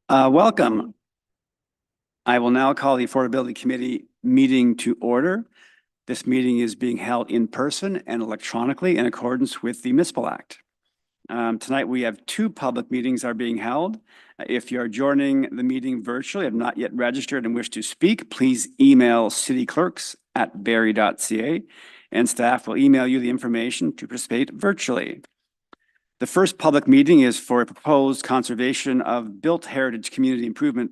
Welcome. I will now call the Affordability Committee meeting to order. This meeting is being held in person and electronically in accordance with the Municipal Act. Tonight we have two public meetings are being held. If you are joining the meeting virtually, have not yet registered and wish to speak, please email cityclerks@barrie.ca and staff will email you the information to participate virtually. The first public meeting is for a proposed conservation of built heritage community improvement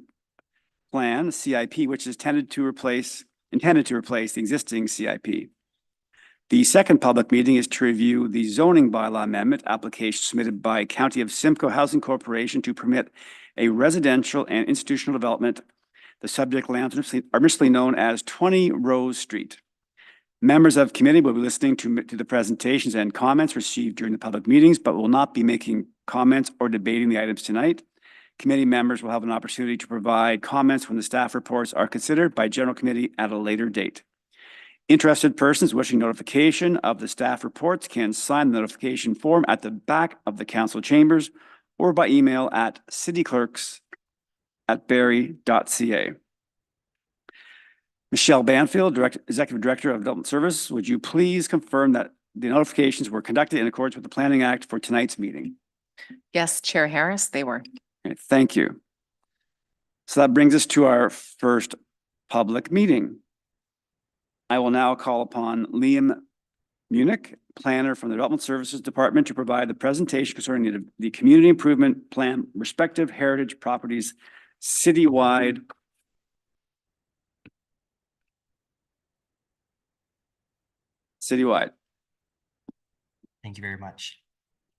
plan, CIP, which is intended to replace the existing CIP. The second public meeting is to review the zoning bylaw amendment application submitted by County of Simcoe Housing Corporation to permit a residential and institutional development. The subject lands are initially known as 20 Rose Street. Members of committee will be listening to the presentations and comments received during the public meetings, but will not be making comments or debating the items tonight. Committee members will have an opportunity to provide comments when the staff reports are considered by general committee at a later date. Interested persons wishing notification of the staff reports can sign the notification form at the back of the council chambers or by email at cityclerks@barrie.ca. Michelle Banfield, Executive Director of Development Services, would you please confirm that the notifications were conducted in accordance with the Planning Act for tonight's meeting? Yes, Chair Harris, they were. Okay, thank you. So that brings us to our first public meeting. I will now call upon Liam Munich, planner from the Development Services Department, to provide the presentation concerning the community improvement plan, respective heritage properties citywide. Thank you very much.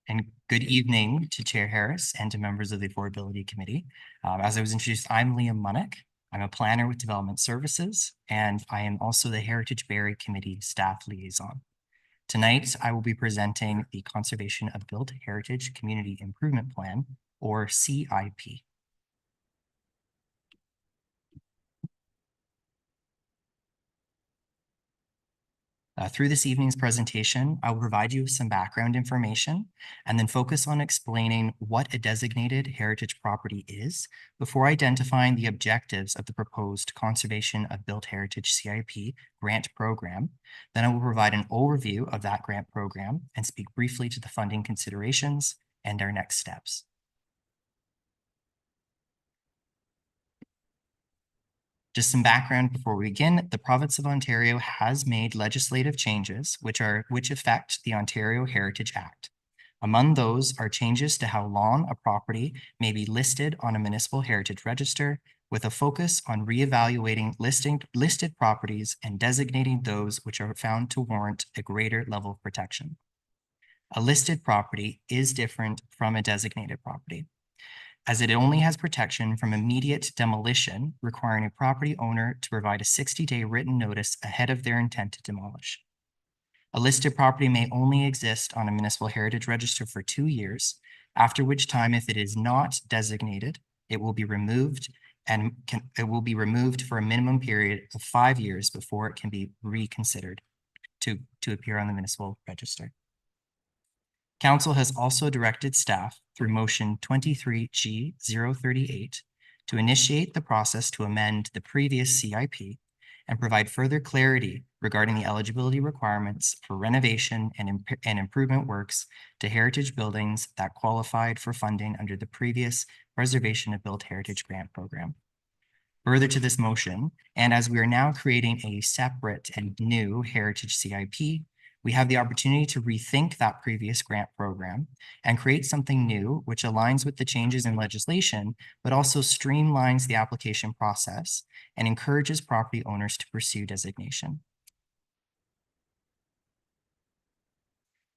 And good evening to Chair Harris and to members of the Affordability Committee. As I was introduced, I'm Liam Munich. I'm a planner with Development Services, and I am also the Heritage Barrie Committee staff liaison. Tonight, I will be presenting the Conservation of Built Heritage Community Improvement Plan, or CIP. Through this evening's presentation, I will provide you with some background information and then focus on explaining what a designated heritage property is before identifying the objectives of the proposed Conservation of Built Heritage CIP grant program. Then I will provide an overview of that grant program and speak briefly to the funding considerations and our next steps. Just some background before we begin, the province of Ontario has made legislative changes which affect the Ontario Heritage Act. Among those are changes to how long a property may be listed on a municipal heritage register, with a focus on reevaluating listed properties and designating those which are found to warrant a greater level of protection. A listed property is different from a designated property, as it only has protection from immediate demolition, requiring a property owner to provide a 60-day written notice ahead of their intent to demolish. A listed property may only exist on a municipal heritage register for 2 years, after which time, if it is not designated, it will be removed for a minimum period of 5 years before it can be reconsidered to appear on the municipal register. Council has also directed staff through motion 23G038 to initiate the process to amend the previous CIP and provide further clarity regarding the eligibility requirements for renovation and improvement works to heritage buildings that qualified for funding under the previous Preservation of Built Heritage Grant Program. Further to this motion, and as we are now creating a separate and new heritage CIP, we have the opportunity to rethink that previous grant program and create something new which aligns with the changes in legislation, but also streamlines the application process and encourages property owners to pursue designation.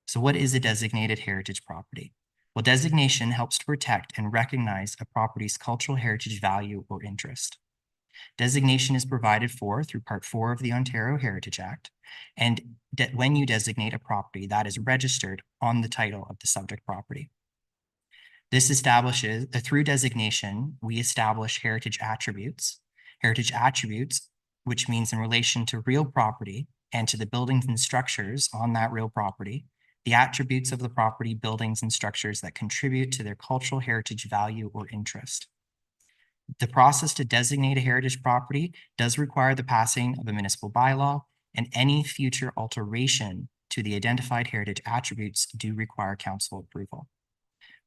So what is a designated heritage property? Well, designation helps to protect and recognize a property's cultural heritage value or interest. Designation is provided for through Part 4 of the Ontario Heritage Act, and when you designate a property that is registered on the title of the subject property. This establishes, through designation, we establish heritage attributes. Heritage attributes, which means in relation to real property and to the buildings and structures on that real property, the attributes of the property, buildings, and structures that contribute to their cultural heritage value or interest. The process to designate a heritage property does require the passing of a municipal bylaw, and any future alteration to the identified heritage attributes do require council approval.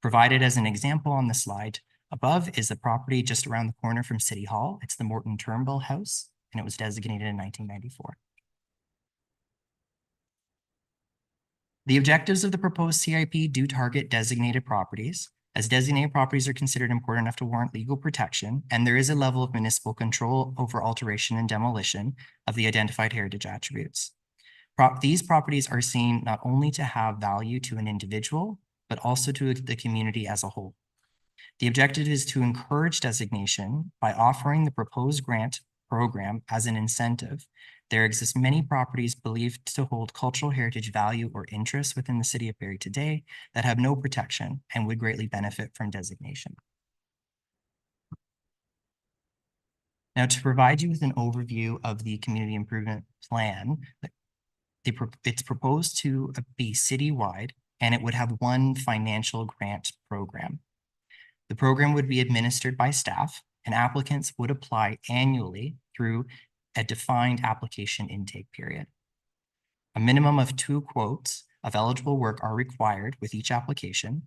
Provided as an example on the slide above is the property just around the corner from City Hall. It's the Morton Turnbull House, and it was designated in 1994. The objectives of the proposed CIP do target designated properties, as designated properties are considered important enough to warrant legal protection, and there is a level of municipal control over alteration and demolition of the identified heritage attributes. These properties are seen not only to have value to an individual, but also to the community as a whole. The objective is to encourage designation by offering the proposed grant program as an incentive. There exist many properties believed to hold cultural heritage value or interest within the City of Barrie today that have no protection and would greatly benefit from designation. Now, to provide you with an overview of the community improvement plan, it's proposed to be citywide, and it would have one financial grant program. The program would be administered by staff, and applicants would apply annually through a defined application intake period. A minimum of 2 quotes of eligible work are required with each application.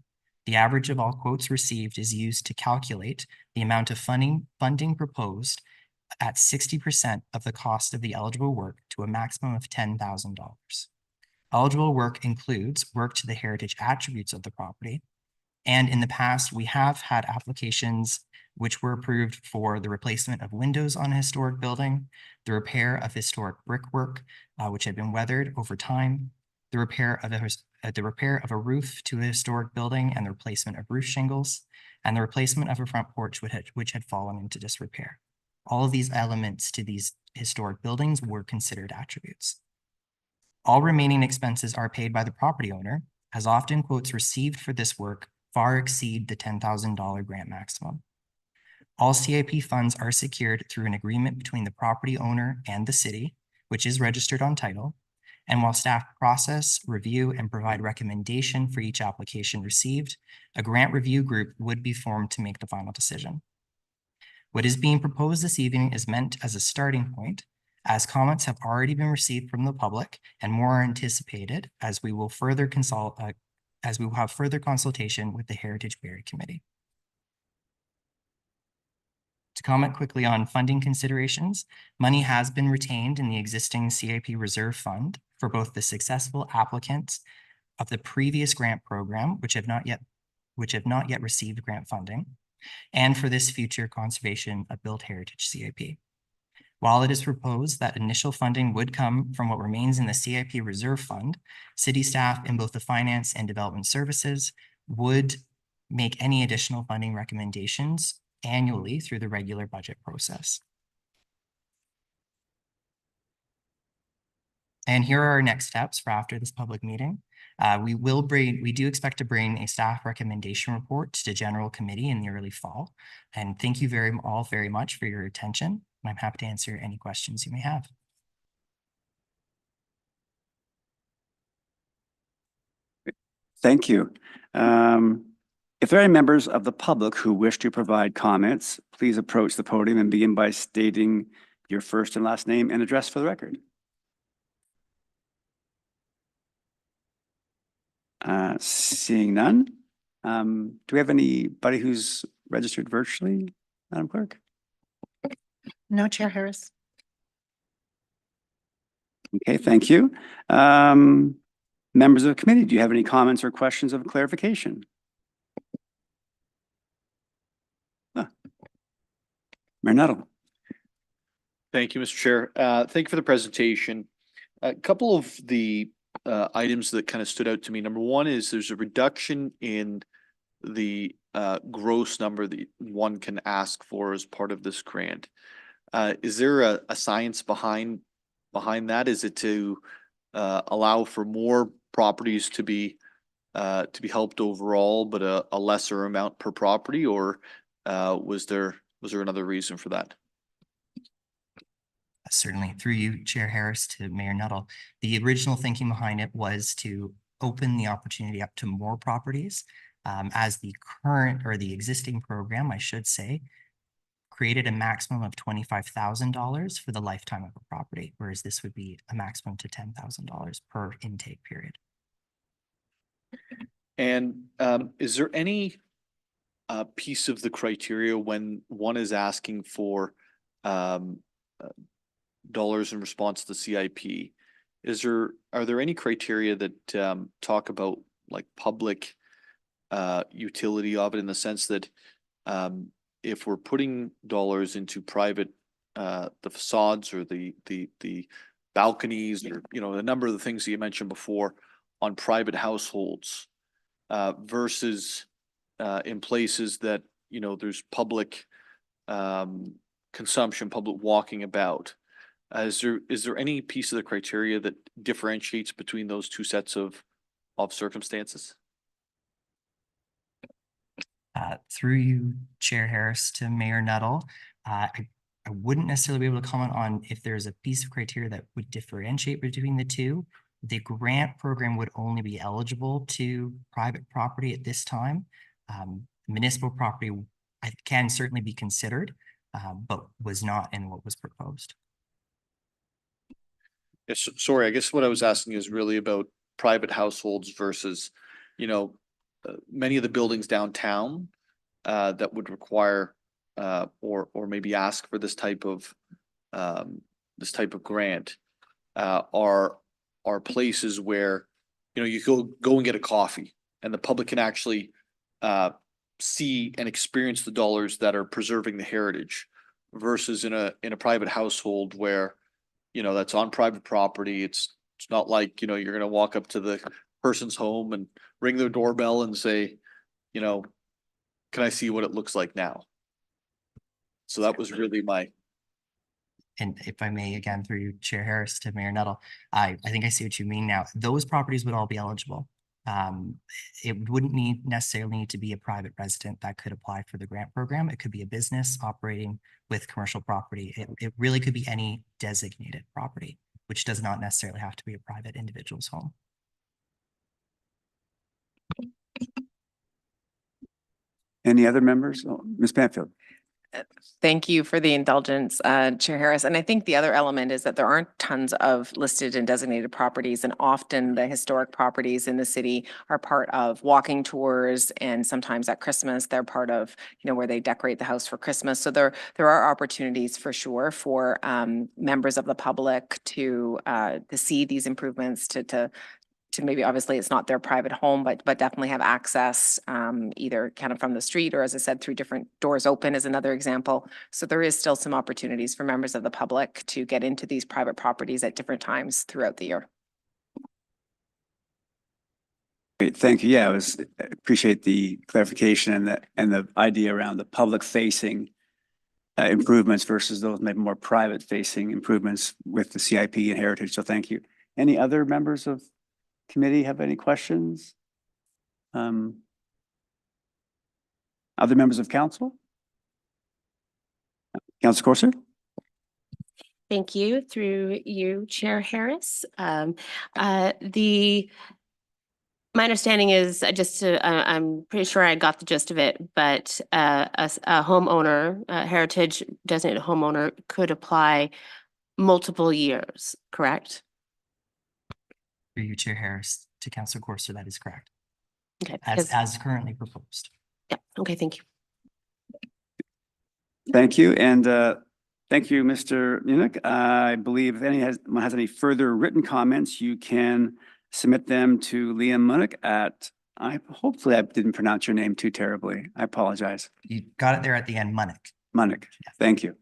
The average of all quotes received is used to calculate the amount of funding proposed at 60% of the cost of the eligible work to a maximum of $10,000. Eligible work includes work to the heritage attributes of the property. And in the past, we have had applications which were approved for the replacement of windows on a historic building, the repair of historic brickwork, which had been weathered over time, the repair of a roof to a historic building and the replacement of roof shingles, and the replacement of a front porch which had fallen into disrepair. All of these elements to these historic buildings were considered attributes. All remaining expenses are paid by the property owner, as often quotes received for this work far exceed the $10,000 grant maximum. All CIP funds are secured through an agreement between the property owner and the city, which is registered on title. And while staff process, review, and provide recommendation for each application received, a grant review group would be formed to make the final decision. What is being proposed this evening is meant as a starting point, as comments have already been received from the public and more are anticipated as we will have further consultation with the Heritage Barrie Committee. To comment quickly on funding considerations, money has been retained in the existing CIP reserve fund for both the successful applicants of the previous grant program, which have not yet received grant funding, and for this future conservation of built heritage CIP. While it is proposed that initial funding would come from what remains in the CIP reserve fund, city staff in both the finance and development services would make any additional funding recommendations annually through the regular budget process. And here are our next steps for after this public meeting. We do expect to bring a staff recommendation report to the general committee in the early fall. And thank you all very much for your attention. I'm happy to answer any questions you may have. Thank you. If there are any members of the public who wish to provide comments, please approach the podium and begin by stating your first and last name and address for the record. Seeing none. Do we have anybody who's registered virtually, Madam Clerk? No, Chair Harris. Okay, thank you. Members of the committee, do you have any comments or questions of clarification? Mayor Nuttall. Thank you, Mr. Chair. Thank you for the presentation. A couple of the items that kind of stood out to me. Number one is there's a reduction in the gross number that one can ask for as part of this grant. Is there a science behind that? Is it to allow for more properties to be helped overall, but a lesser amount per property, or was there another reason for that? Certainly, through you, Chair Harris, to Mayor Nuttall. The original thinking behind it was to open the opportunity up to more properties, as the existing program, I should say, created a maximum of $25,000 for the lifetime of a property, whereas this would be a maximum to $10,000 per intake period. And is there any piece of the criteria when one is asking for dollars in response to the CIP? Are there any criteria that talk about like public utility of it, in the sense that if we're putting dollars into private the facades or the balconies, or a number of the things that you mentioned before on private households versus in places that there's public consumption, public walking about. Is there any piece of the criteria that differentiates between those two sets of circumstances? Through you, Chair Harris, to Mayor Nuttall, I wouldn't necessarily be able to comment on if there's a piece of criteria that would differentiate between the two. The grant program would only be eligible to private property at this time. Municipal property can certainly be considered, but was not in what was proposed. Yes, sorry, I guess what I was asking is really about private households versus, many of the buildings downtown that would require or maybe ask for this type of grant are places where you go and get a coffee, and the public can actually see and experience the dollars that are preserving the heritage, versus in a private household where that's on private property. It's not like you're going to walk up to the person's home and ring their doorbell and say, can I see what it looks like now? So that was really my. And if I may, again, through you, Chair Harris, to Mayor Nuttall, I think I see what you mean now. Those properties would all be eligible. It wouldn't necessarily need to be a private resident that could apply for the grant program. It could be a business operating with commercial property. It really could be any designated property, which does not necessarily have to be a private individual's home. Any other members? Oh, Ms. Banfield. Thank you for the indulgence, Chair Harris. And I think the other element is that there aren't tons of listed and designated properties, and often the historic properties in the city are part of walking tours, and sometimes at Christmas they're part of, where they decorate the house for Christmas. So there are opportunities for sure for members of the public to see these improvements, to maybe, obviously it's not their private home, but definitely have access either kind of from the street, or as I said, through different doors open is another example. So there is still some opportunities for members of the public to get into these private properties at different times throughout the year. Great, thank you. Yeah, appreciate the clarification and the idea around the public facing improvements versus those maybe more private facing improvements with the CIP and heritage. So thank you. Any other members of committee have any questions? Other members of council? Councilor Corser? Thank you. Through you, Chair Harris. My understanding is I'm pretty sure I got the gist of it, but a homeowner, heritage designated homeowner, could apply multiple years, correct? Through you, Chair Harris, to Councilor Corser, that is correct. Okay. As currently proposed. Yeah. Okay. Thank you. Thank you. And thank you, Mr. Munich. I believe if anyone has any further written comments, you can submit them to Liam Munich at, hopefully I didn't pronounce your name too terribly. I apologize. You got it there at the end, Munich. Munich. Thank you.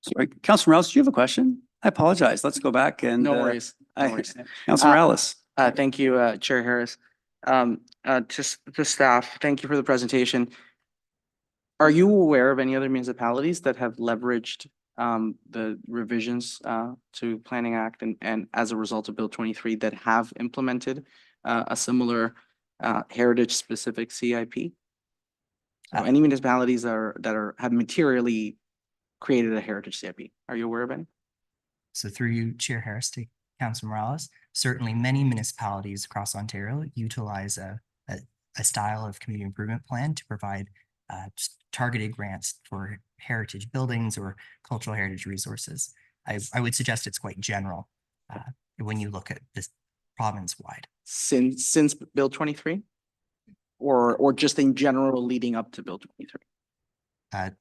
Sorry, Councilor Morales, do you have a question? I apologize. Let's go back and. No worries. No worries. Councilor Morales. Thank you, Chair Harris. Just the staff, thank you for the presentation. Are you aware of any other municipalities that have leveraged the revisions to Planning Act and as a result of Bill 23 that have implemented a similar heritage specific CIP? So any municipalities that have materially created a heritage CIP? Are you aware of any? So through you, Chair Harris, to Councilor Morales, certainly many municipalities across Ontario utilize a a style of community improvement plan to provide targeted grants for heritage buildings or cultural heritage resources. I would suggest it's quite general when you look at this province-wide. Since Bill 23? Or just in general leading up to Bill 23?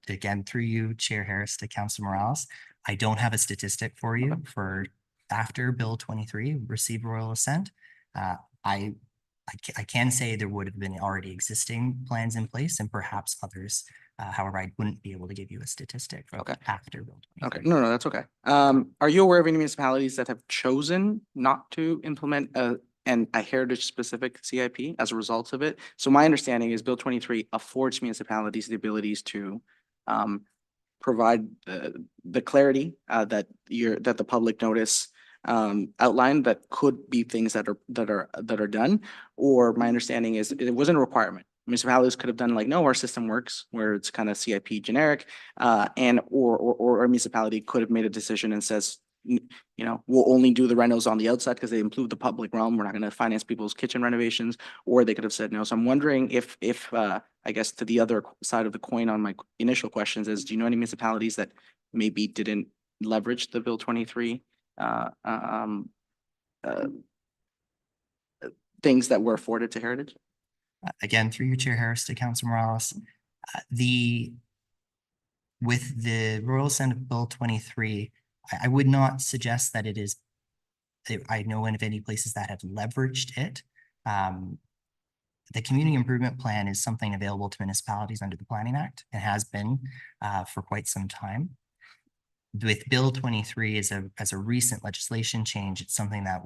Again, through you, Chair Harris, to Councilor Morales, I don't have a statistic for you for after Bill 23 received royal assent. I can say there would have been already existing plans in place and perhaps others. However, I wouldn't be able to give you a statistic for Okay. after Bill 23. Okay, no, that's okay. Are you aware of any municipalities that have chosen not to implement a heritage specific CIP as a result of it? So my understanding is Bill 23 affords municipalities the abilities to provide the clarity that the public notice outlined that could be things that are done. Or my understanding is it wasn't a requirement. Municipalities could have done like, no, our system works, where it's kind of CIP generic, or a municipality could have made a decision and says, we'll only do the renos on the outside because they improve the public realm. We're not going to finance people's kitchen renovations, or they could have said no. So I'm wondering if I guess to the other side of the coin on my initial questions is, do you know any municipalities that maybe didn't leverage the Bill 23 things that were afforded to heritage? Again, through you, Chair Harris, to Councilor Morales, with the Royal Assent of Bill 23, I would not suggest that it is, I know of any places that have leveraged it. The Community Improvement Plan is something available to municipalities under the Planning Act. It has been for quite some time. With Bill 23 as a recent legislation change, it's something that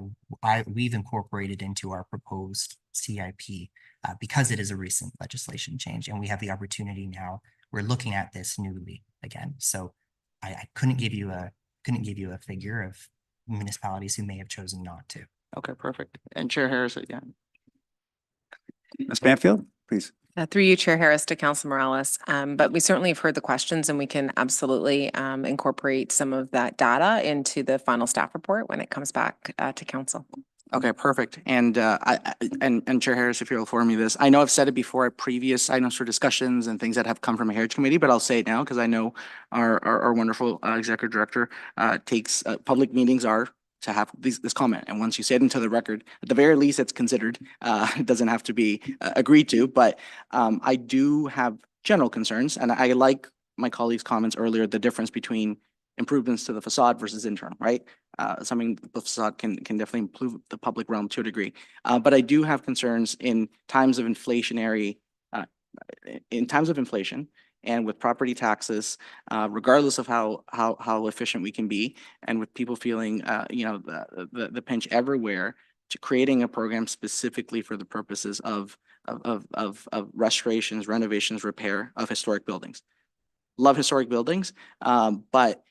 we've incorporated into our proposed CIP because it is a recent legislation change, and we have the opportunity now. We're looking at this newly again, so I couldn't give you a figure of municipalities who may have chosen not to. Okay, perfect. And Chair Harris, yeah. Ms. Banfield, please. Through you, Chair Harris, to Council Morales. But we certainly have heard the questions, and we can absolutely incorporate some of that data into the final staff report when it comes back to council. Okay, perfect. And and Chair Harris, if you'll afford me this, I know I've said it before at previous items for discussions and things that have come from a Heritage Committee, but I'll say it now because I know our wonderful Executive Director takes public meetings are to have this comment. And once you say it into the record, at the very least, it's considered. It doesn't have to be agreed to, but I do have general concerns, and I like my colleague's comments earlier, the difference between improvements to the facade versus internal, right? Something the facade can definitely improve the public realm to a degree. But I do have concerns in times of inflationary, inflation and with property taxes, regardless of how efficient we can be, and with people feeling, the pinch everywhere, to creating a program specifically for the purposes of restorations, renovations, repair of historic buildings. Love historic buildings, but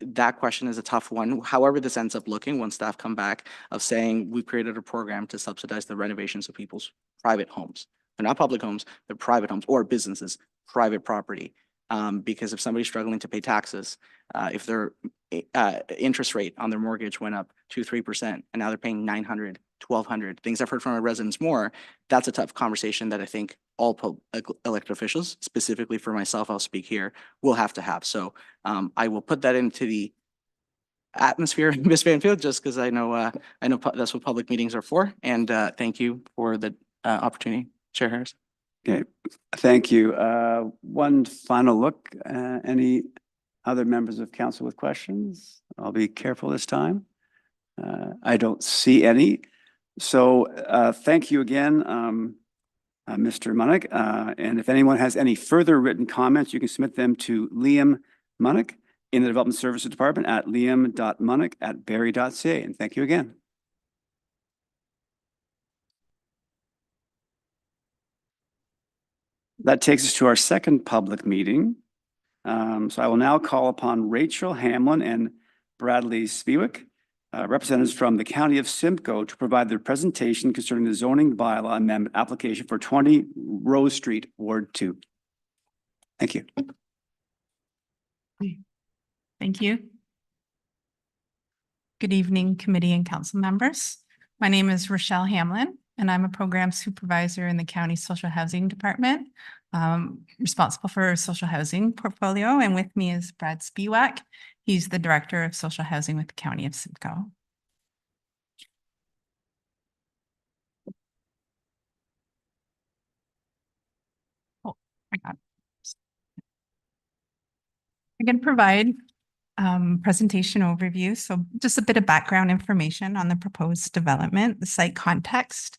that question is a tough one. However this ends up looking, when staff come back, of saying we created a program to subsidize the renovations of people's private homes. They're not public homes, they're private homes or businesses, private property. Because if somebody's struggling to pay taxes, if their interest rate on their mortgage went up 2-3%, and now they're paying $900, $1,200, things I've heard from our residents more, that's a tough conversation that I think all elected officials, specifically for myself, I'll speak here, will have to have. So I will put that into the atmosphere, Ms. Banfield, just because I know that's what public meetings are for. And thank you for the opportunity, Chair Harris. Okay, thank you. One final look. Any other members of council with questions? I'll be careful this time. I don't see any. So thank you again, Mr. Munnick. And if anyone has any further written comments, you can submit them to Liam Munnick in the Development Services Department at liam.munnick@barrie.ca. And thank you again. That takes us to our second public meeting. So I will now call upon Rachel Hamlin and Bradley Spiewak, representatives from the County of Simcoe, to provide their presentation concerning the zoning bylaw amendment application for 20 Rose Street, Ward 2. Thank you. Thank you. Good evening, committee and council members. My name is Rochelle Hamlin, and I'm a program supervisor in the county social housing department, responsible for social housing portfolio. And with me is Brad Spiewak. He's the director of social housing with the county of Simcoe. Oh, I got it. I can provide presentation overview. So just a bit of background information on the proposed development, the site context,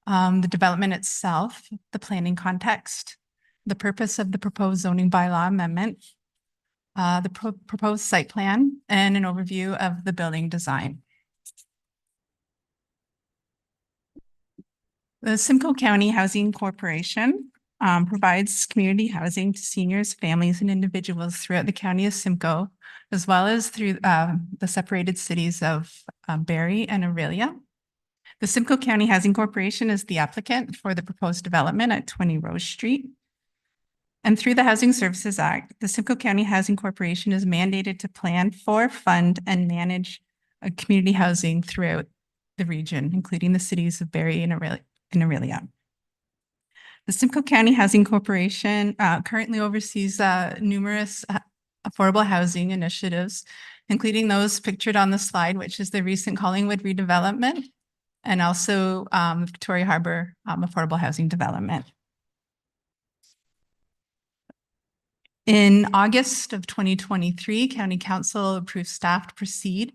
the development itself, the planning context, the purpose of the proposed zoning bylaw amendment, the proposed site plan, and an overview of the building design. The Simcoe County Housing Corporation provides community housing to seniors, families, and individuals throughout the county of Simcoe, as well as through the separated cities of Barrie and Aurelia. The Simcoe County Housing Corporation is the applicant for the proposed development at 20 Rose Street. And through the Housing Services Act, the Simcoe County Housing Corporation is mandated to plan for, fund, and manage community housing throughout the region, including the cities of Barrie and Aurelia. The Simcoe County Housing Corporation currently oversees numerous affordable housing initiatives, including those pictured on the slide, which is the recent Collingwood redevelopment, and also Victoria Harbour affordable housing development. In August of 2023, County Council approved staff to proceed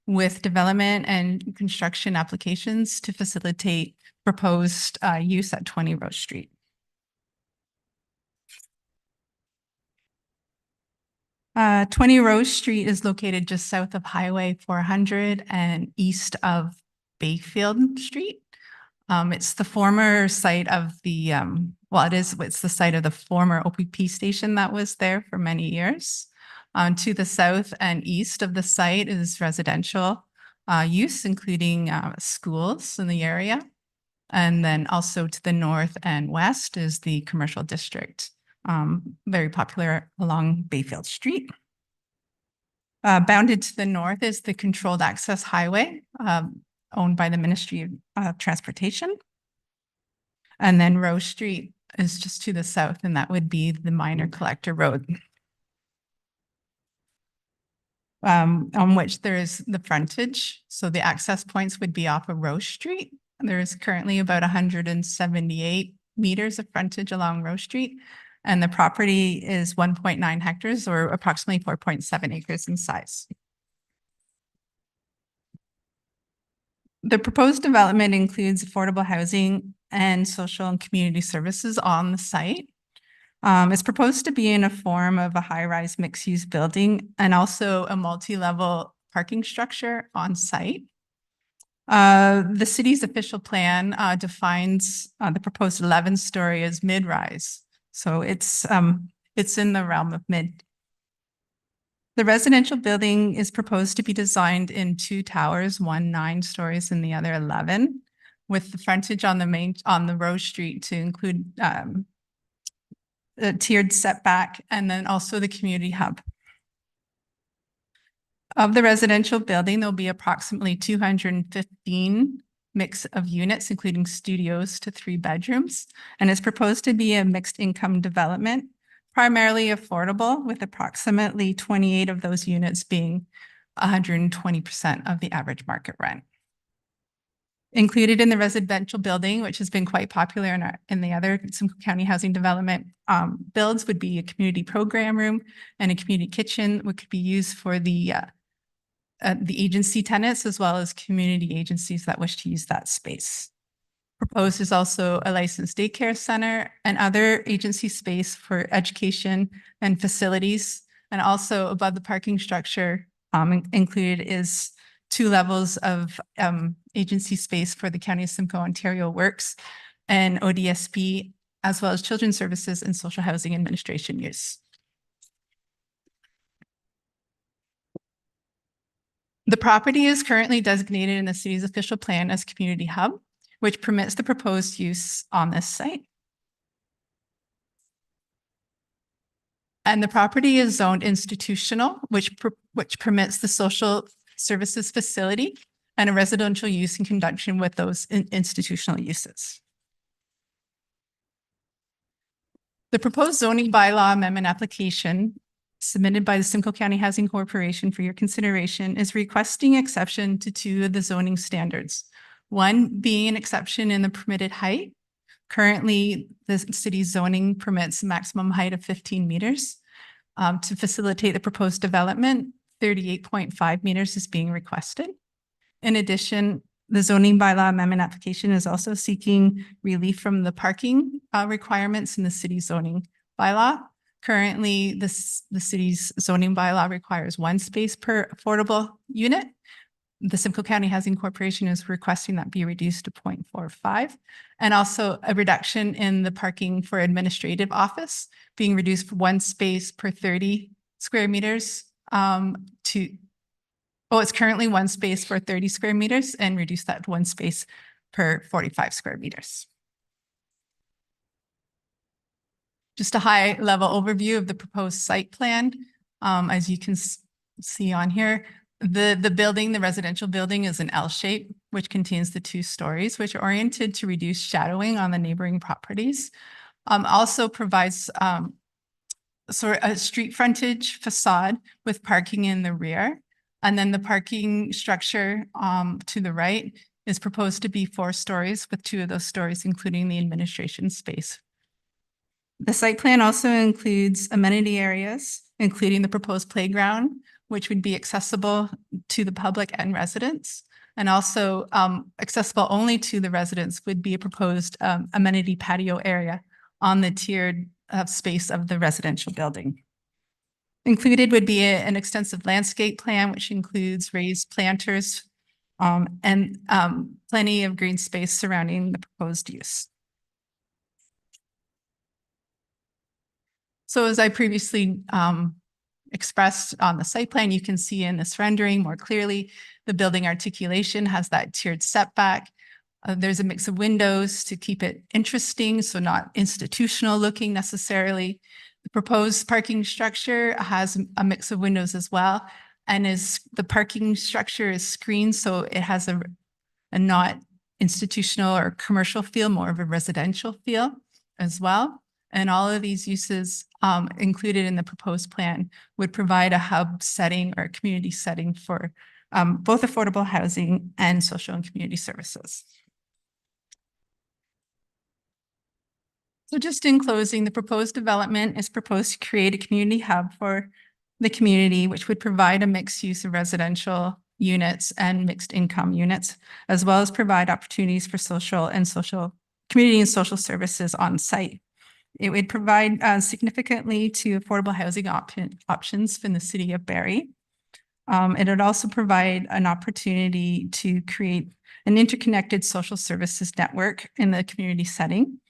with development and construction applications to facilitate proposed use at 20 Rose Street. Uh, 20 Rose Street is located just south of Highway 400 and east of Bayfield Street. It's the former site of the, it's the site of the former OPP station that was there for many years. To the south and east of the site is residential use, including schools in the area. And then also to the north and west is the commercial district, very popular along Bayfield Street. Bounded to the north is the controlled access highway, owned by the Ministry of Transportation. And then Rose Street is just to the south, and that would be the minor collector road, on which there is the frontage. So the access points would be off of Rose Street. There is currently about 178 meters of frontage along Rose Street, and the property is 1.9 hectares or approximately 4.7 acres in size. The proposed development includes affordable housing and social and community services on the site. It's proposed to be in a form of a high-rise mixed-use building and also a multi-level parking structure on site. The city's official plan defines the proposed 11-story as mid-rise. So it's in the realm of mid. The residential building is proposed to be designed in 2 towers, one 9 stories and the other 11, with the frontage on the Rose Street to include a tiered setback and then also the community hub. Of the residential building, there'll be approximately 215 mix of units, including studios to 3 bedrooms, and it's proposed to be a mixed income development, primarily affordable, with approximately 28 of those units being 120% of the average market rent. Included in the residential building, which has been quite popular in the other Simcoe County housing development builds, would be a community program room and a community kitchen, which could be used for the agency tenants as well as community agencies that wish to use that space. Proposed is also a licensed daycare center and other agency space for education and facilities. And also above the parking structure included is 2 levels of agency space for the County of Simcoe Ontario Works and ODSP, as well as children's services and social housing administration use. The property is currently designated in the city's official plan as community hub, which permits the proposed use on this site. And the property is zoned institutional, which permits the social services facility and a residential use in conjunction with those institutional uses. The proposed zoning bylaw amendment application submitted by the Simcoe County Housing Corporation for your consideration is requesting exception to two of the zoning standards. One being an exception in the permitted height. Currently, the city's zoning permits a maximum height of 15 meters. To facilitate the proposed development, 38.5 meters is being requested. In addition, the zoning bylaw amendment application is also seeking relief from the parking requirements in the city zoning bylaw. Currently, the city's zoning bylaw requires 1 space per affordable unit. The Simcoe County Housing Corporation is requesting that be reduced to 0.45, and also a reduction in the parking for administrative office being reduced from 1 space per 30 square meters it's currently 1 space for 30 square meters and reduce that to 1 space per 45 square meters. Just a high level overview of the proposed site plan. As you can see on here, the building, the residential building is an L shape, which contains the 2 stories, which are oriented to reduce shadowing on the neighboring properties. Also provides sort of a street frontage facade with parking in the rear. And then the parking structure to the right is proposed to be 4 stories, with 2 of those stories including the administration space. The site plan also includes amenity areas, including the proposed playground, which would be accessible to the public and residents. And also accessible only to the residents would be a proposed amenity patio area on the tiered space of the residential building. Included would be an extensive landscape plan, which includes raised planters and plenty of green space surrounding the proposed use. So as I previously expressed on the site plan, you can see in this rendering more clearly, the building articulation has that tiered setback. There's a mix of windows to keep it interesting, so not institutional looking necessarily. The proposed parking structure has a mix of windows as well, and the parking structure is screened, so it has a not institutional or commercial feel, more of a residential feel as well. And all of these uses included in the proposed plan would provide a hub setting or a community setting for both affordable housing and social and community services. So just in closing, the proposed development is proposed to create a community hub for the community, which would provide a mixed use of residential units and mixed income units, as well as provide opportunities for community and social services on site. It would provide significantly to affordable housing options in the city of Barrie. It would also provide an opportunity to create an interconnected social services network in the community setting.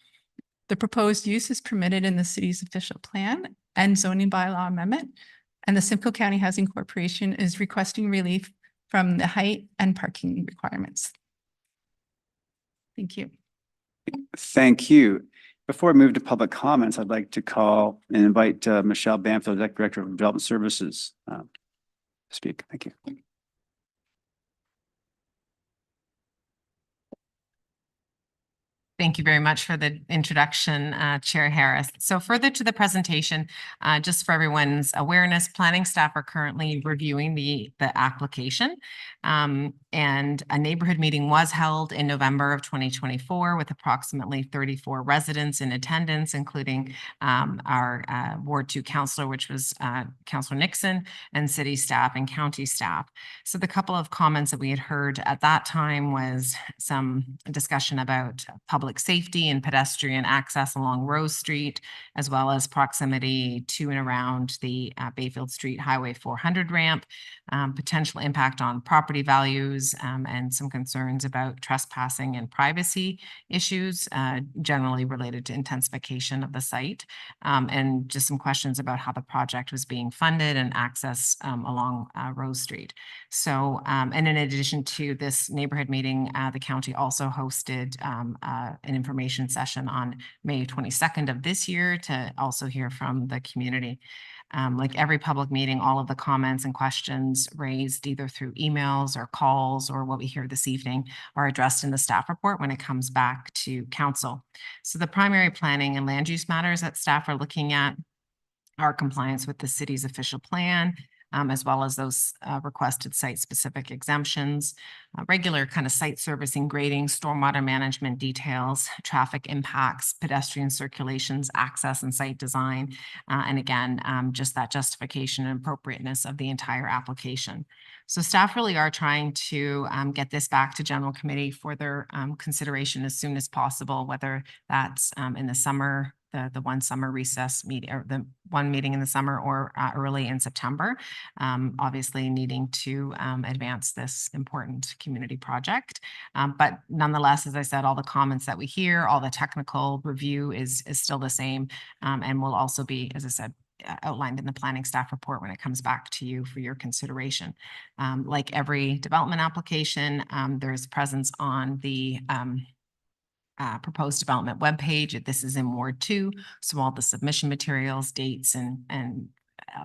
The proposed use is permitted in the city's official plan and zoning bylaw amendment, and the Simcoe County Housing Corporation is requesting relief from the height and parking requirements. Thank you. Thank you. Before I move to public comments, I'd like to call and invite Michelle Banfield, Director of Development Services, to speak. Thank you. Thank you very much for the introduction, Chair Harris. So further to the presentation, just for everyone's awareness, planning staff are currently reviewing the application. And a neighborhood meeting was held in November of 2024 with approximately 34 residents in attendance, including our Ward 2 councillor, which was Councillor Nixon, and city staff and county staff. So the couple of comments that we had heard at that time was some discussion about public safety and pedestrian access along Rose Street, as well as proximity to and around the Bayfield Street Highway 400 ramp, potential impact on property values, and some concerns about trespassing and privacy issues, generally related to intensification of the site, and just some questions about how the project was being funded and access along Rose Street. So, and in addition to this neighborhood meeting, the county also hosted an information session on May 22nd of this year to also hear from the community. Like every public meeting, all of the comments and questions raised either through emails or calls or what we hear this evening are addressed in the staff report when it comes back to council. So the primary planning and land use matters that staff are looking at are compliance with the city's official plan, as well as those requested site-specific exemptions, regular kind of site servicing, grading, stormwater management details, traffic impacts, pedestrian circulations, access and site design, and again, just that justification and appropriateness of the entire application. So staff really are trying to get this back to general committee for their consideration as soon as possible, whether that's in the summer, the one summer recess meeting, or the one meeting in the summer, or early in September. Obviously needing to advance this important community project. But nonetheless, as I said, all the comments that we hear, all the technical review is still the same, and will also be, as I said, outlined in the planning staff report when it comes back to you for your consideration. Like every development application, there's presence on the proposed development webpage. This is in Ward 2, so all the submission materials, dates, and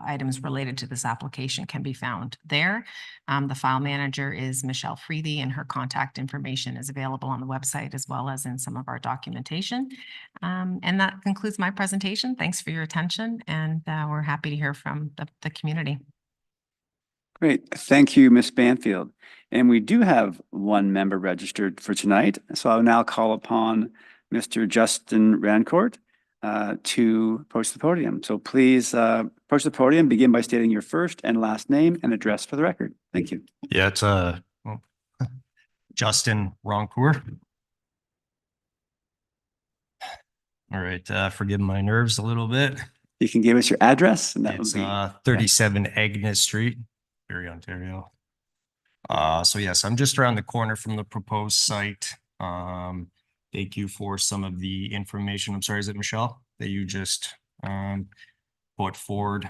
items related to this application can be found there. The file manager is Michelle Freedy, and her contact information is available on the website as well as in some of our documentation. And that concludes my presentation. Thanks for your attention, and we're happy to hear from the community. Great. Thank you, Ms. Banfield. And we do have one member registered for tonight. So I'll now call upon Mr. Justin Rancourt to approach the podium. So please approach the podium, begin by stating your first and last name and address for the record. Thank you. Yeah, it's Justin Rancourt. All right, forgive my nerves a little bit. You can give us your address, and that It's would be 37 Agnes Street, Barrie, Ontario. So yes, I'm just around the corner from the proposed site. Thank you for some of the information. I'm sorry, is it Michelle that you just put forward?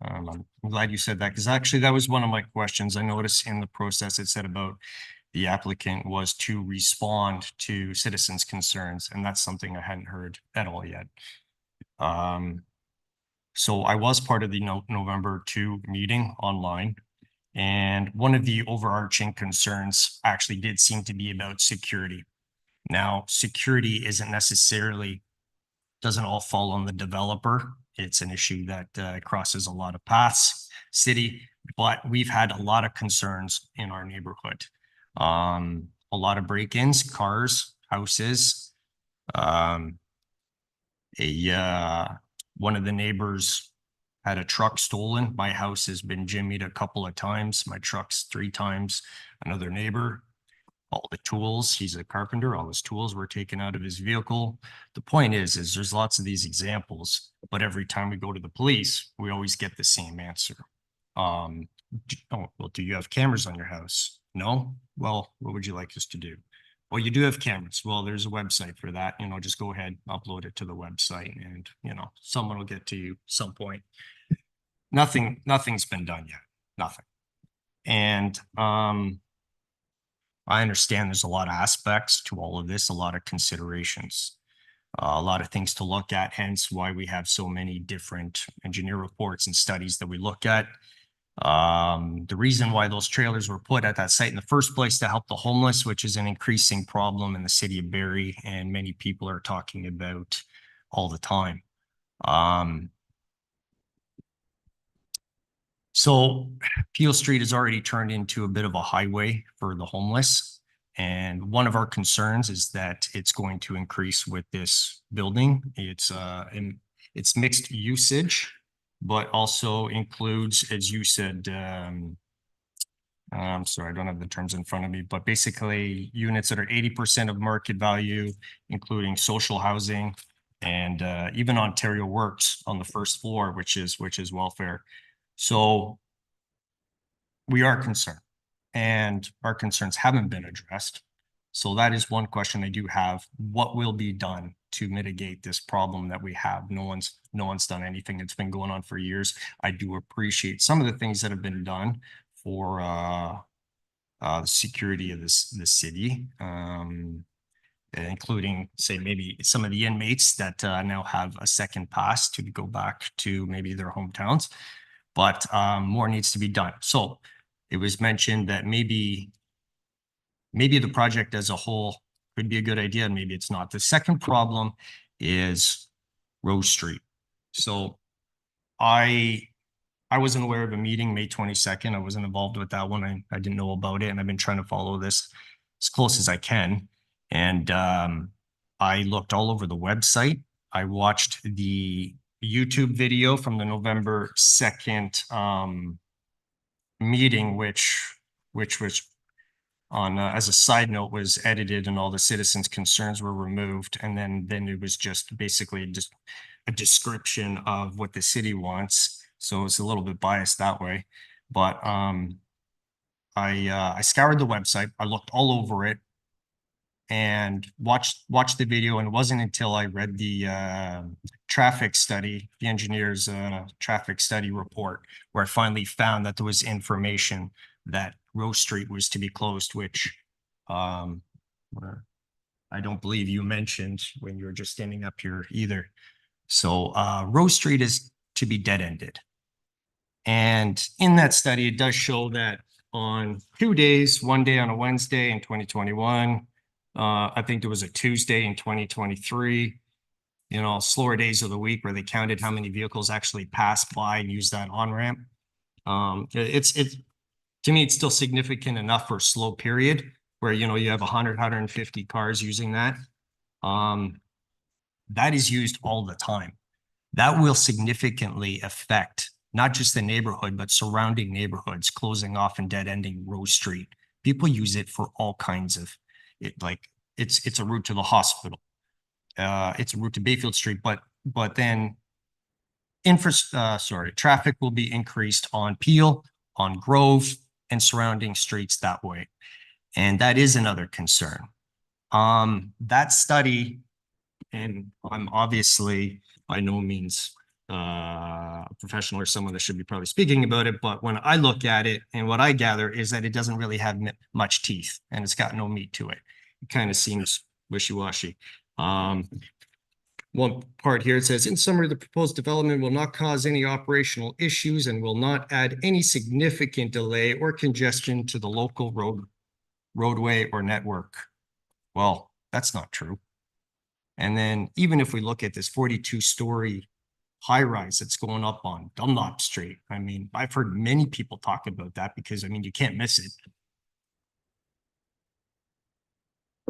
I'm glad you said that, because actually that was one of my questions. I noticed in the process it said about the applicant was to respond to citizens' concerns, and that's something I hadn't heard at all yet. So I was part of the November 2 meeting online, and one of the overarching concerns actually did seem to be about security. Now, security isn't necessarily, doesn't all fall on the developer. It's an issue that crosses a lot of paths, city, but we've had a lot of concerns in our neighborhood. A lot of break-ins, cars, houses. One of the neighbors had a truck stolen. My house has been jimmied a couple of times. My truck's 3 times. Another neighbor, all the tools, he's a carpenter, all his tools were taken out of his vehicle. The point is there's lots of these examples, but every time we go to the police, we always get the same answer. Oh, well, do you have cameras on your house? No? Well, what would you like us to do? Well, you do have cameras. Well, there's a website for that. Just go ahead, upload it to the website, and, someone will get to you some point. Nothing's been done yet. Nothing. And I understand there's a lot of aspects to all of this, a lot of considerations, a lot of things to look at, hence why we have so many different engineer reports and studies that we look at. The reason why those trailers were put at that site in the first place to help the homeless, which is an increasing problem in the city of Barrie, and many people are talking about all the time. So Peel Street has already turned into a bit of a highway for the homeless. And one of our concerns is that it's going to increase with this building. It's mixed usage, but also includes, as you said, I'm sorry, I don't have the terms in front of me, but basically units that are 80% of market value, including social housing, and even Ontario Works on the first floor, which is welfare. So we are concerned, and our concerns haven't been addressed. So that is one question I do have. What will be done to mitigate this problem that we have? No one's done anything. It's been going on for years. I do appreciate some of the things that have been done for the security of the city. including, say, maybe some of the inmates that now have a second pass to go back to maybe their hometowns. But more needs to be done. So it was mentioned that maybe the project as a whole could be a good idea, and maybe it's not. The second problem is Rose Street. So I wasn't aware of a meeting May 22nd. I wasn't involved with that one. I didn't know about it, and I've been trying to follow this as close as I can. And I looked all over the website. I watched the YouTube video from the November 2nd meeting, which was on, as a side note, was edited and all the citizens' concerns were removed. And then it was just basically just a description of what the city wants. So it's a little bit biased that way. But I scoured the website. I looked all over it and watched the video. And it wasn't until I read the traffic study, the engineer's traffic study report, where I finally found that there was information that Rose Street was to be closed, which where I don't believe you mentioned when you were just standing up here either. So Rose Street is to be dead-ended. And in that study, it does show that on 2 days, one day on a Wednesday in 2021, I think there was a Tuesday in 2023, you know, slower days of the week where they counted how many vehicles actually passed by and used that on-ramp. It's to me, it's still significant enough for a slow period where, you know, you have 100, 150 cars using that. That is used all the time. That will significantly affect not just the neighborhood, but surrounding neighborhoods, closing off and dead-ending Rose Street. People use it for all kinds of it, like it's a route to the hospital. It's a route to Bayfield Street, but then traffic will be increased on Peel, on Grove, and surrounding streets that way. And that is another concern. That study, and I'm obviously by no means a professional or someone that should be probably speaking about it, but when I look at it and what I gather is that it doesn't really have much teeth and it's got no meat to it. It kind of seems wishy-washy. One part here, it says, in summary, the proposed development will not cause any operational issues and will not add any significant delay or congestion to the local roadway or network. Well, that's not true. And then even if we look at this 42-story high-rise that's going up on Dunlop Street, I mean, I've heard many people talk about that because, I mean, you can't miss it.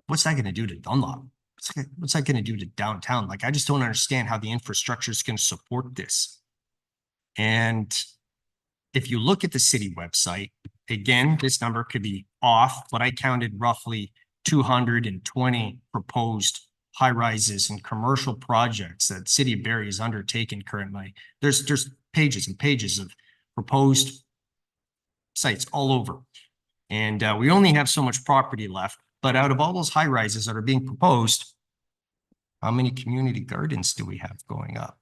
What's that going to do to Dunlop? What's that going to do to downtown? Like, I just don't understand how the infrastructure is going to support this. And if you look at the city website, again, this number could be off, but I counted roughly 220 proposed high rises and commercial projects that City of Barrie is undertaking currently. There's pages and pages of proposed sites all over. And we only have so much property left. But out of all those high rises that are being proposed, how many community gardens do we have going up?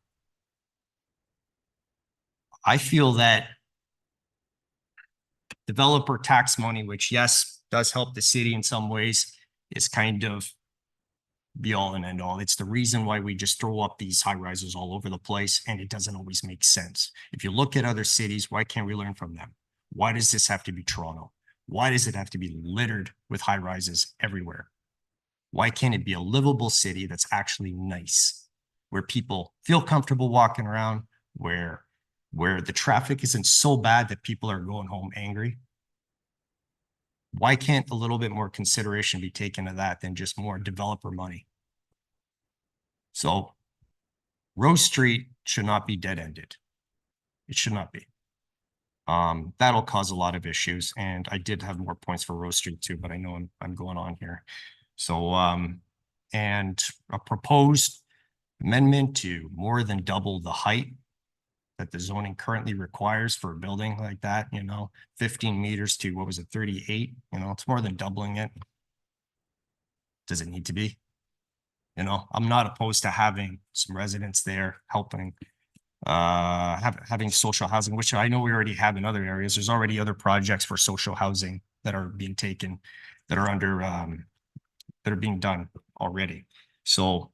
I feel that developer tax money, which yes, does help the city in some ways, is kind of be all and end all. It's the reason why we just throw up these high rises all over the place, and it doesn't always make sense. If you look at other cities, why can't we learn from them? Why does this have to be Toronto? Why does it have to be littered with high rises everywhere? Why can't it be a livable city that's actually nice, where people feel comfortable walking around, where the traffic isn't so bad that people are going home angry? Why can't a little bit more consideration be taken to that than just more developer money? So Rose Street should not be dead-ended. It should not be. That'll cause a lot of issues. And I did have more points for Rose Street too, but I know I'm going on here. So, and a proposed amendment to more than double the height that the zoning currently requires for a building like that, you know, 15 meters to, what was it, 38? You know, it's more than doubling it. Does it need to be? You know, I'm not opposed to having some residents there helping, having social housing, which I know we already have in other areas. There's already other projects for social housing that are being taken, that are under, that are being done already. So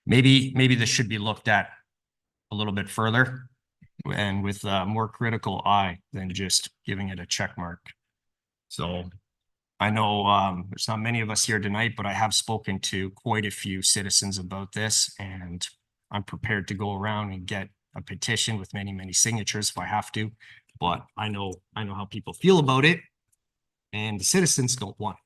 maybe this should be looked at a little bit further and with a more critical eye than just giving it a check mark. So I know there's not many of us here tonight, but I have spoken to quite a few citizens about this, and I'm prepared to go around and get a petition with many, many signatures if I have to. But I know how people feel about it, and the citizens don't want it.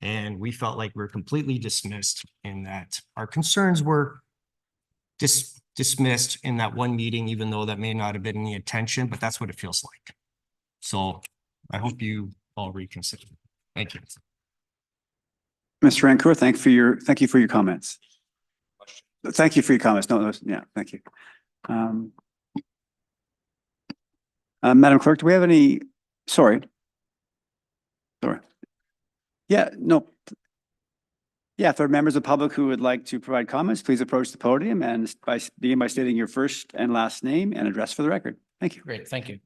And we felt like we were completely dismissed in that our concerns were dismissed in that one meeting, even though that may not have been the intention, but that's what it feels like. So I hope you all reconsider. Thank you. Mr. Rancour, thank you for your comments. Thank you for your comments. No, yeah, thank you. Madam Clerk, do we have any, sorry. Yeah, no. Yeah, if there are members of the public who would like to provide comments, please approach the podium and begin by stating your first and last name and address for the record. Thank you. Great, thank you.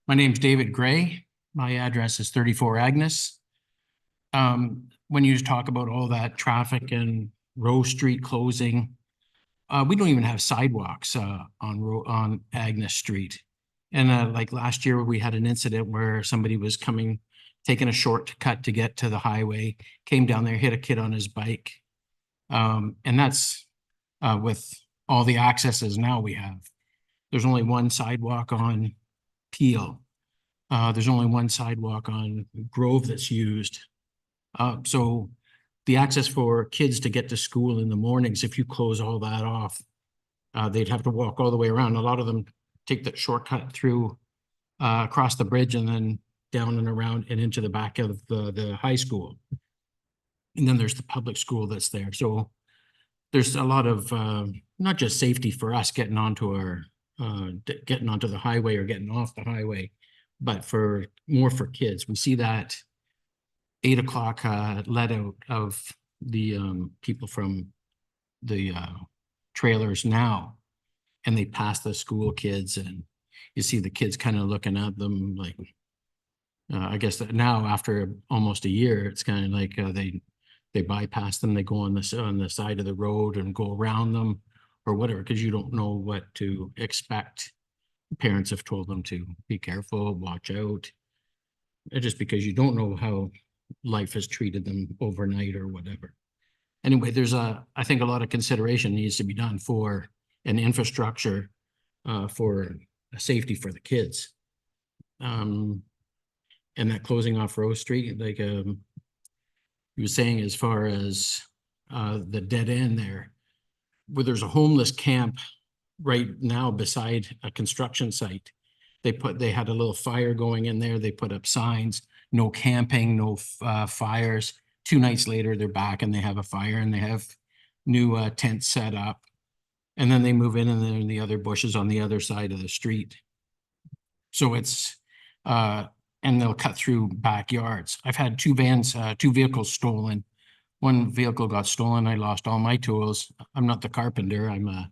My name's David Gray. My address is 34 Agnes. When you talk about all that traffic and Rose Street closing, we don't even have sidewalks on Agnes Street. And like last year, we had an incident where somebody was taking a shortcut to get to the highway, came down there, hit a kid on his bike. And that's with all the accesses now we have. There's only one sidewalk on Peel. There's only one sidewalk on Grove that's used. So the access for kids to get to school in the mornings, if you close all that off, they'd have to walk all the way around. A lot of them take that shortcut through across the bridge and then down and around and into the back of the high school. And then there's the public school that's there. So there's a lot of not just safety for us getting onto the highway or getting off the highway, but more for kids. We see that 8 o'clock let out of the people from the trailers now, and they pass the school kids, and you see the kids kind of looking at them like, I guess that now after almost a year, it's kind of like they bypass them, they go on the side of the road and go around them or whatever, because you don't know what to expect. Parents have told them to be careful, watch out, just because you don't know how life has treated them overnight or whatever. Anyway, there's I think a lot of consideration needs to be done for an infrastructure for safety for the kids. And that closing off Rose Street, like he was saying, as far as the dead end there, where there's a homeless camp right now beside a construction site. They had a little fire going in there. They put up signs, no camping, no fires. 2 nights later, they're back and they have a fire and they have new tents set up. And then they move in and they're in the other bushes on the other side of the street. So it's, and they'll cut through backyards. I've had 2 vehicles stolen. One vehicle got stolen. I lost all my tools. I'm not the carpenter. I'm a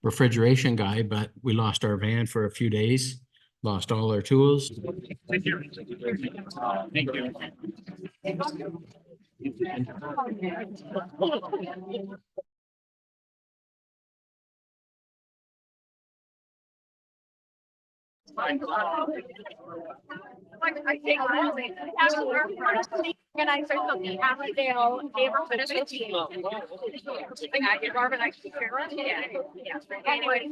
refrigeration guy, but we lost our van for a few days, lost all our tools. Thank you. Thank you. And I started looking at the Dale neighborhood of the team. I did Marvin, I can share it. Yeah. Anyway.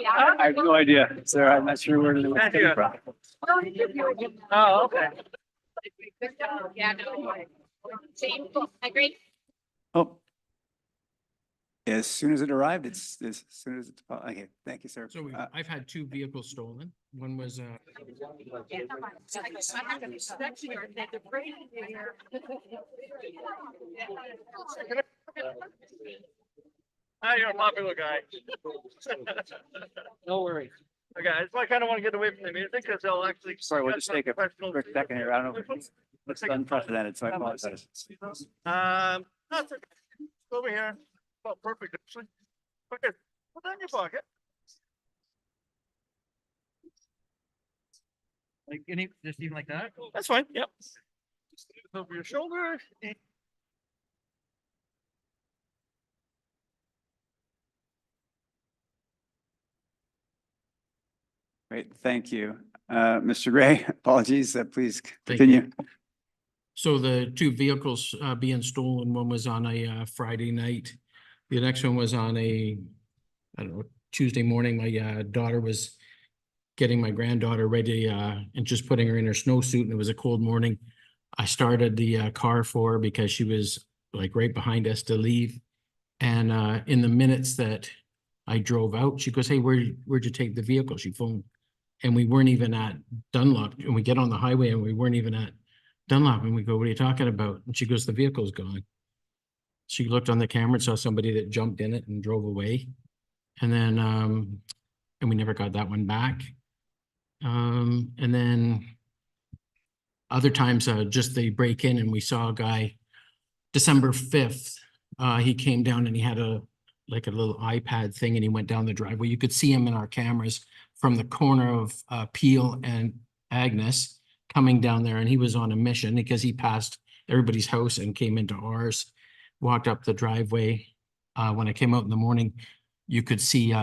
I have no idea, Sarah. I'm not sure where to Thank from. Oh, okay. Yeah, no. Same, agree. Oh. As soon as it arrived, as soon as it's, okay, thank you, sir. So I've had 2 vehicles stolen. One was Hi, you're a popular guy. No worries. Okay, I kind of want to get away from the music because they'll actually. Sorry, we'll just take a quick second here. I don't know. It's unprecedented, so I apologize. That's okay. Over here. Well, perfect, actually. Okay, put that in your pocket. Like just even like that? That's fine, yep. over your shoulder. Great, thank you. Mr. Gray, apologies, please Thank you. continue. So the two vehicles being stolen, one was on a Friday night. The next one was on a, I don't know, Tuesday morning. My daughter was getting my granddaughter ready and just putting her in her snowsuit, and it was a cold morning. I started the car for her because she was like right behind us to leave. And in the minutes that I drove out, she goes, "Hey, where'd you take the vehicle?" She phoned. And we weren't even at Dunlop, and we get on the highway and we weren't even at Dunlop, and we go, "What are you talking about?" And she goes, "The vehicle's gone." She looked on the camera and saw somebody that jumped in it and drove away. And then, and we never got that one back. And then other times, just they break in and we saw a guy, December 5th, he came down and he had like a little iPad thing, and he went down the driveway. You could see him in our cameras from the corner of Peel and Agnes coming down there, and he was on a mission because he passed everybody's house and came into ours, walked up the driveway. When I came out in the morning, you could see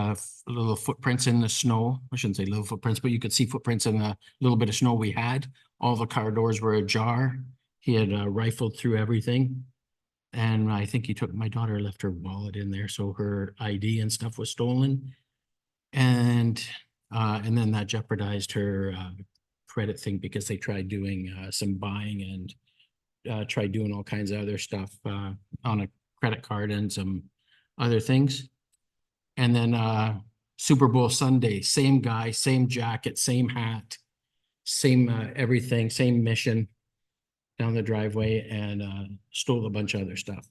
little footprints in the snow. I shouldn't say little footprints, but you could see footprints in the little bit of snow we had. All the car doors were ajar. He had rifled through everything. And I think he took, my daughter left her wallet in there, so her ID and stuff was stolen. And then that jeopardized her credit thing because they tried doing some buying and tried doing all kinds of other stuff on a credit card and some other things. And then Super Bowl Sunday, same guy, same jacket, same hat, same everything, same mission, down the driveway and stole a bunch of other stuff.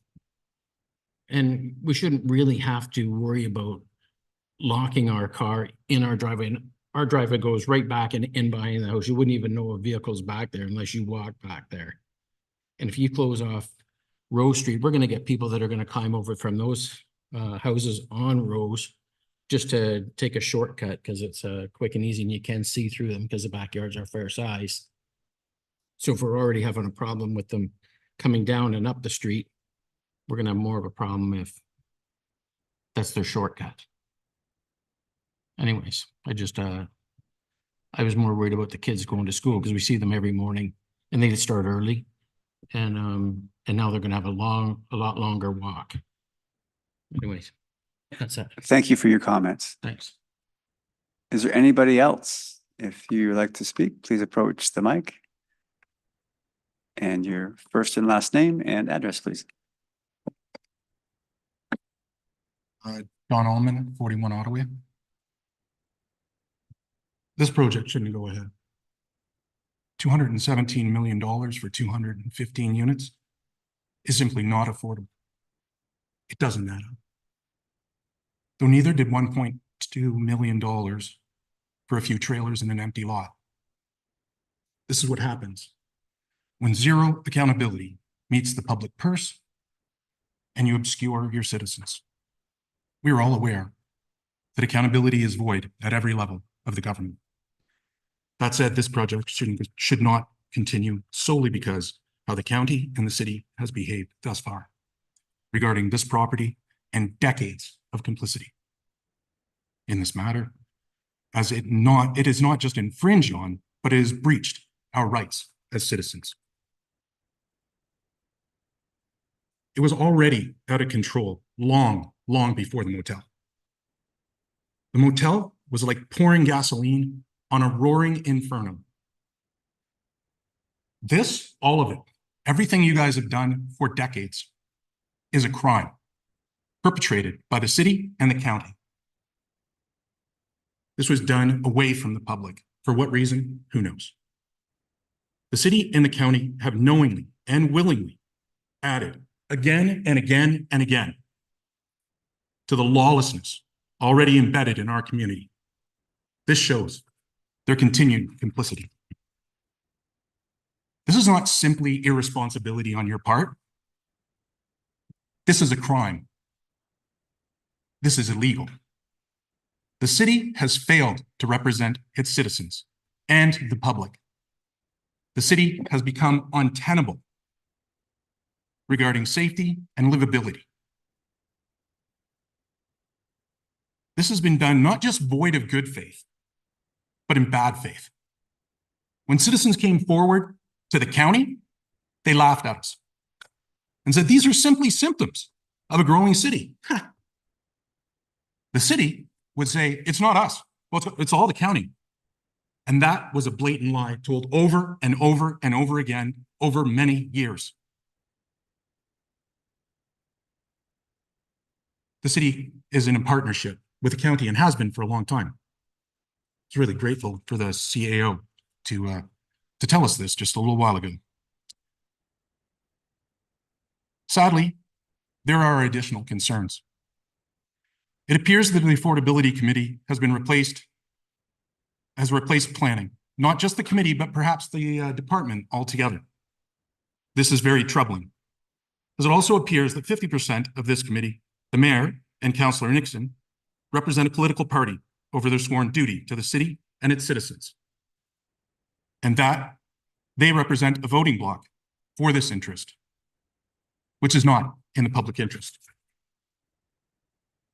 And we shouldn't really have to worry about locking our car in our driveway. And our driveway goes right back and in behind the house. You wouldn't even know a vehicle's back there unless you walk back there. And if you close off Rose Street, we're going to get people that are going to climb over from those houses on Rose just to take a shortcut because it's quick and easy and you can see through them because the backyards are fair size. So if we're already having a problem with them coming down and up the street, we're going to have more of a problem if that's their shortcut. Anyways, I was more worried about the kids going to school because we see them every morning and they start early. And now they're going to have a lot longer walk. Anyways, that's it. Thank you for your comments. Thanks. Is there anybody else? If you would like to speak, please approach the mic. And your first and last name and address, please. Don Allman, 41 Ottawa. This project shouldn't go ahead. $217 million for 215 units is simply not affordable. It doesn't add up. Though neither did $1.2 million for a few trailers in an empty lot. This is what happens when zero accountability meets the public purse and you obscure your citizens. We are all aware that accountability is void at every level of the government. That said, this project should not continue solely because how the county and the city has behaved thus far regarding this property and decades of complicity in this matter, as it is not just infringed on, but it has breached our rights as citizens. It was already out of control long before the motel. The motel was like pouring gasoline on a roaring inferno. This, all of it, everything you guys have done for decades is a crime perpetrated by the city and the county. This was done away from the public. For what reason? Who knows? The city and the county have knowingly and willingly added again and again and again to the lawlessness already embedded in our community. This shows their continued complicity. This is not simply irresponsibility on your part. This is a crime. This is illegal. The city has failed to represent its citizens and the public. The city has become untenable regarding safety and livability. This has been done not just void of good faith, but in bad faith. When citizens came forward to the county, they laughed at us and said, these are simply symptoms of a growing city. The city would say, it's not us. Well, it's all the county. And that was a blatant lie told over and over and over again over many years. The city is in a partnership with the county and has been for a long time. It's really grateful for the CAO to tell us this just a little while ago. Sadly, there are additional concerns. It appears that the Affordability Committee has replaced planning, not just the committee, but perhaps the department altogether. This is very troubling, as it also appears that 50% of this committee, the mayor and Councillor Nixon, represent a political party over their sworn duty to the city and its citizens, and that they represent a voting bloc for this interest, which is not in the public interest.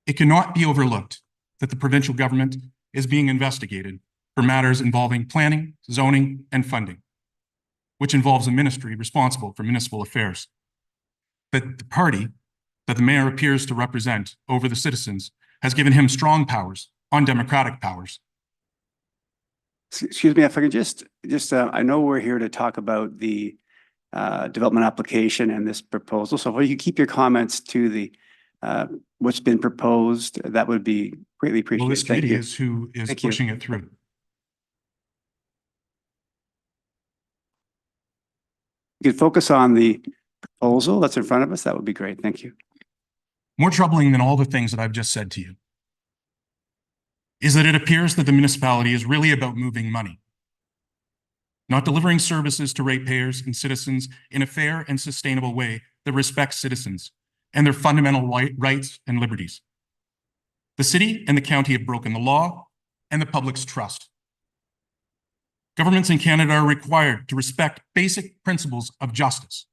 It cannot be overlooked that the provincial government is being investigated for matters involving planning, zoning, and funding, which involves a ministry responsible for municipal affairs. But the party that the mayor appears to represent over the citizens has given him strong powers, undemocratic powers. Excuse me, if I can just, I know we're here to talk about the development application and this proposal. So if you keep your comments to the what's been proposed, that would be greatly appreciated. Well, this Thank committee you. is who is Thank you. pushing it through. You could focus on the proposal that's in front of us. That would be great. Thank you. More troubling than all the things that I've just said to you is that it appears that the municipality is really about moving money, not delivering services to ratepayers and citizens in a fair and sustainable way that respects citizens and their fundamental rights and liberties. The city and the county have broken the law and the public's trust. Governments in Canada are required to respect basic principles of justice.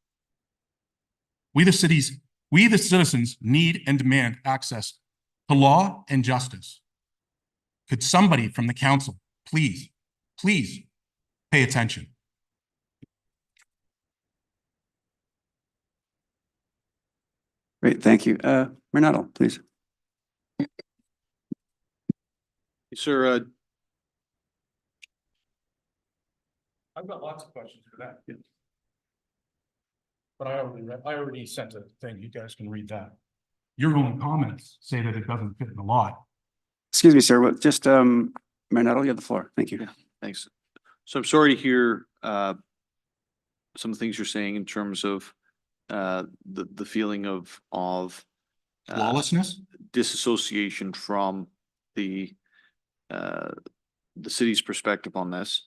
We the citizens need and demand access to law and justice. Could somebody from the council please pay attention? Great. Thank you. Renato, please. Sir, I've got lots of questions for that. Yeah. But I already sent a thing. You guys can read that. Your own comments say that it doesn't fit in the law. Excuse me, sir. What? Just Renato, you have the floor. Thank you. yeah, thanks. So I'm sorry to hear some of the things you're saying in terms of the feeling of Lawlessness? disassociation from the city's perspective on this.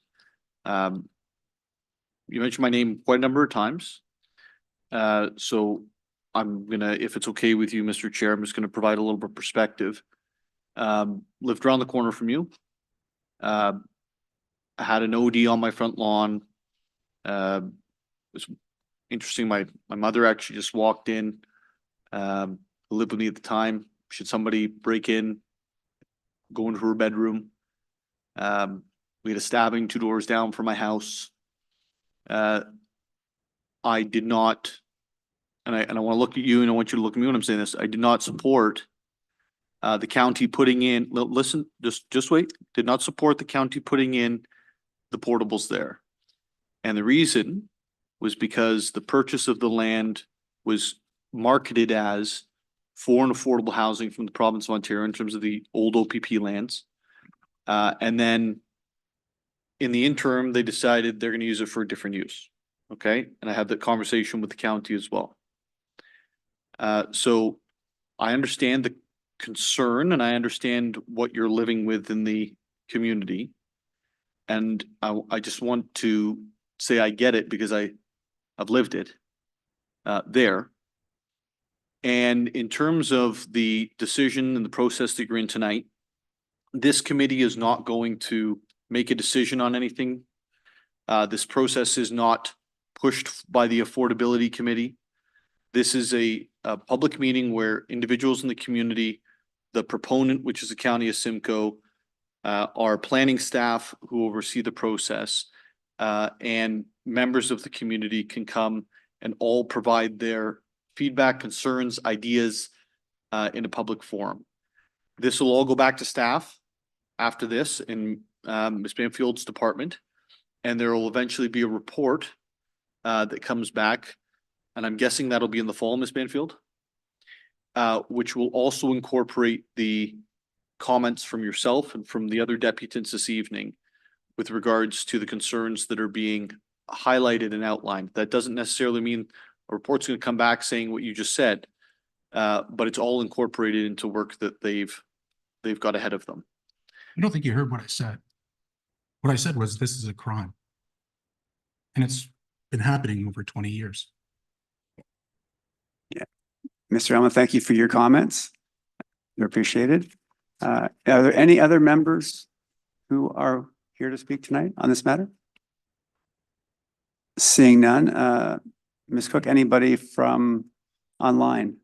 You mentioned my name quite a number of times. So I'm gonna, if it's okay with you, Mr. Chair, I'm just gonna provide a little bit of perspective. Lived around the corner from you. I had an OD on my front lawn. It was interesting. My mother actually just walked in, lived with me at the time. Should somebody break in, go into her bedroom. We had a stabbing 2 doors down from my house. I did not, and I want to look at you and I want you to look at me when I'm saying this. I did not support the county putting in, listen, just wait, did not support the county putting in the portables there. And the reason was because the purchase of the land was marketed as for an affordable housing from the province of Ontario in terms of the old OPP lands. And then in the interim, they decided they're going to use it for a different use. Okay. And I had that conversation with the county as well. So I understand the concern and I understand what you're living with in the community. And I just want to say I get it because I've lived it there. And in terms of the decision and the process that you're in tonight, this committee is not going to make a decision on anything. This process is not pushed by the Affordability Committee. This is a public meeting where individuals in the community, the proponent, which is the County of Simcoe, our planning staff who oversee the process, and members of the community can come and all provide their feedback, concerns, ideas in a public forum. This will all go back to staff after this in Ms. Banfield's department, and there will eventually be a report that comes back, and I'm guessing that'll be in the fall, Ms. Banfield, which will also incorporate the comments from yourself and from the other deputants this evening with regards to the concerns that are being highlighted and outlined. That doesn't necessarily mean a report's going to come back saying what you just said, but it's all incorporated into work that they've got ahead of them. I don't think you heard what I said. What I said was this is a crime. And it's been happening over 20 years. Mr. Elma, thank you for your comments. They're appreciated. Are there any other members who are here to speak tonight on this matter? Seeing none, Ms. Cook, anybody from online?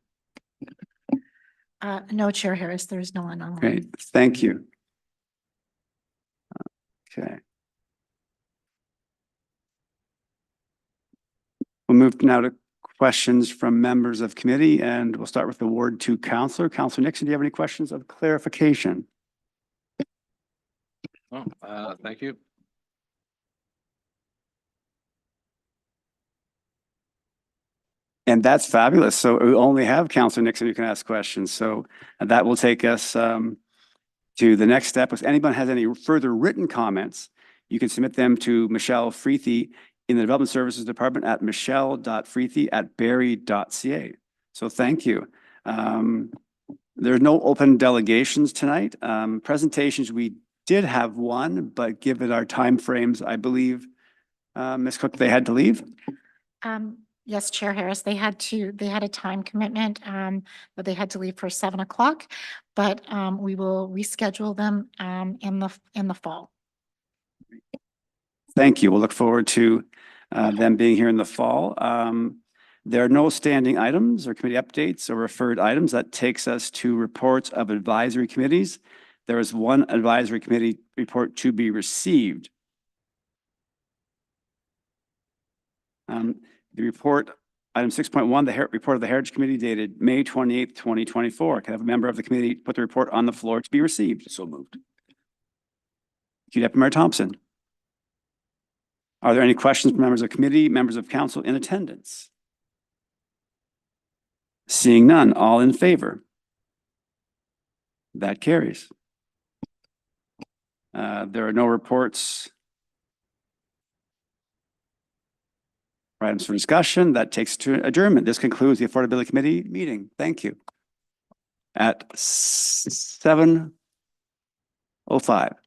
No, Chair Harris, there is no one online. Great, thank you. Okay. We'll move now to questions from members of committee, and we'll start with the Ward 2 Councillor. Councillor Nixon, do you have any questions of clarification? Oh, thank you. And that's fabulous. So we only have Councillor Nixon who can ask questions. So that will take us to the next step. If anyone has any further written comments, you can submit them to Michelle Freethy in the Development Services Department at michelle.freethy@barrie.ca. So thank you. There are no open delegations tonight. Presentations, we did have one, but given our timeframes, I believe, Ms. Cook, they had to leave. Yes, Chair Harris, they had a time commitment, but they had to leave for 7 o'clock, but we will reschedule them in the fall. Thank you. We'll look forward to them being here in the fall. There are no standing items or committee updates or referred items. That takes us to reports of advisory committees. There is one advisory committee report to be received. The report, item 6.1, the report of the Heritage Committee dated May 28th, 2024. Can I have a member of the committee put the report on the floor to be received? So moved. Thank you, Deputy Mayor Thompson. Are there any questions from members of committee, members of council in attendance? Seeing none, all in favor? That carries. There are no reports. Items for discussion. That takes to adjournment. This concludes the Affordability Committee meeting. Thank you. At 7:05.